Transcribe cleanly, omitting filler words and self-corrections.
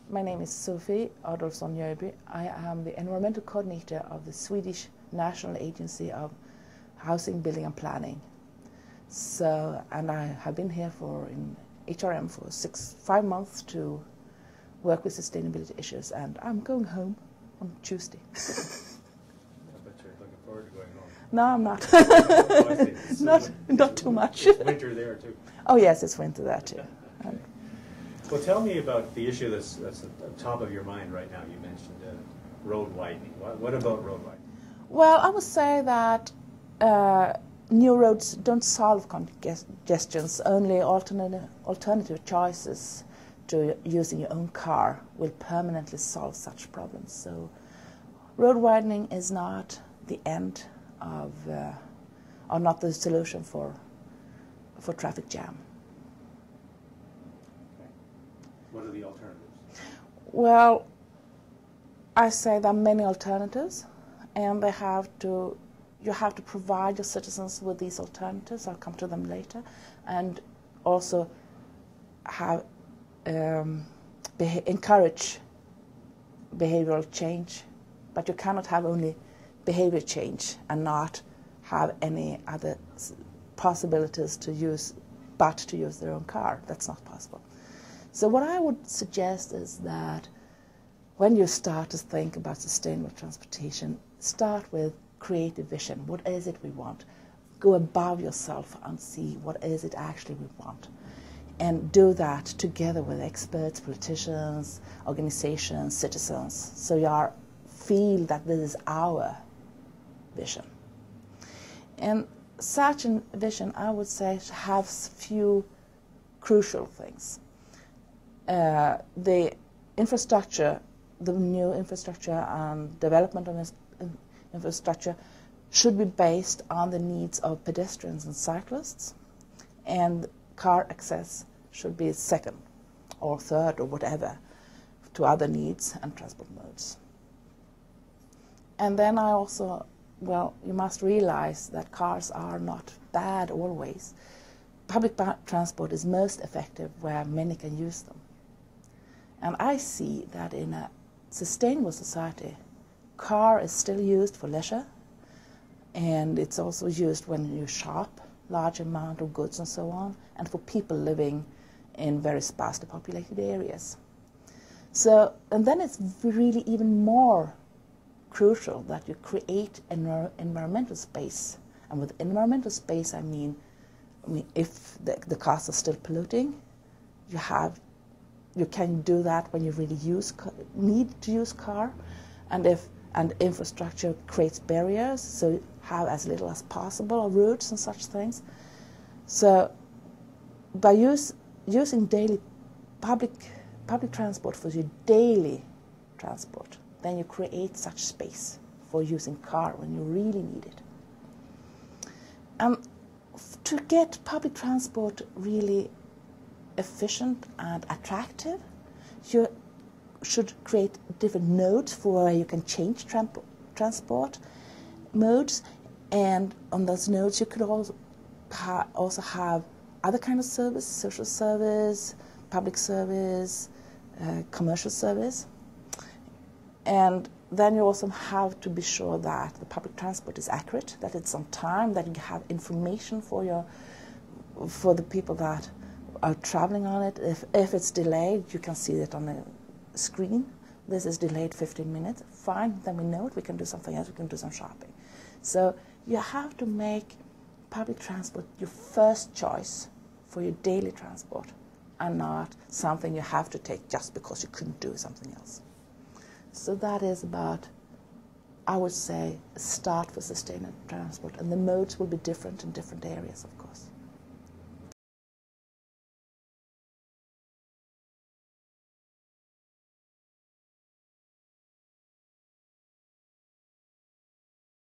My name is Sophie Adolfsson Jorby. I am the environmental coordinator of the Swedish National Agency of Housing, Building and Planning. And I have been here in HRM for 5 months to work with sustainability issues, and I'm going home on Tuesday. I bet you're looking forward to going home. No, I'm not. Oh, not too much. It's winter there too. Oh yes, it's winter there too. Okay. Well, tell me about the issue that's at the top of your mind right now. You mentioned road widening. What about road widening? Well, I would say that new roads don't solve congestions. Only alternative choices to using your own car will permanently solve such problems. So road widening is not the end of, or not the solution for traffic jam. Okay. What are the alternatives? Well, I say there are many alternatives, and you have to provide your citizens with these alternatives. I'll come to them later, and also have encourage behavioral change. But you cannot have only behavior change and not have any other possibilities to use their own car. That's not possible. So what I would suggest is that when you start to think about sustainable transportation, start with creative vision. What is it we want? Go above yourself and see what is it actually we want. And do that together with experts, politicians, organizations, citizens, so you feel that this is our vision. And such a vision, I would say, has few crucial things. The infrastructure, the new infrastructure and development of infrastructure should be based on the needs of pedestrians and cyclists, and car access should be second or third or whatever to other needs and transport modes. And then you must realize that cars are not bad always. Public transport is most effective where many can use them. And I see that in a sustainable society, car is still used for leisure, and it's also used when you shop large amount of goods and so on, and for people living in very sparsely populated areas. So, and then it's really even more crucial that you create an environmental space. And with environmental space, I mean if the cars are still polluting, you can do that when you really need to use car, and infrastructure creates barriers, so you have as little as possible of routes and such things. So by using daily public transport for your daily transport, then you create such space for using car when you really need it. And to get public transport really efficient and attractive, you should create different nodes for where you can change transport modes, and on those nodes you could also have other kind of service, social service, public service, commercial service. And then you also have to be sure that the public transport is accurate, that it's on time, that you have information for the people that are traveling on it. If it's delayed, you can see it on the screen. This is delayed 15 minutes. Fine, then we know it. We can do something else. We can do some shopping. So you have to make public transport your first choice for your daily transport, and not something you have to take just because you couldn't do something else. So that is about, I would say, a start for sustainable transport, and the modes will be different in different areas, of course.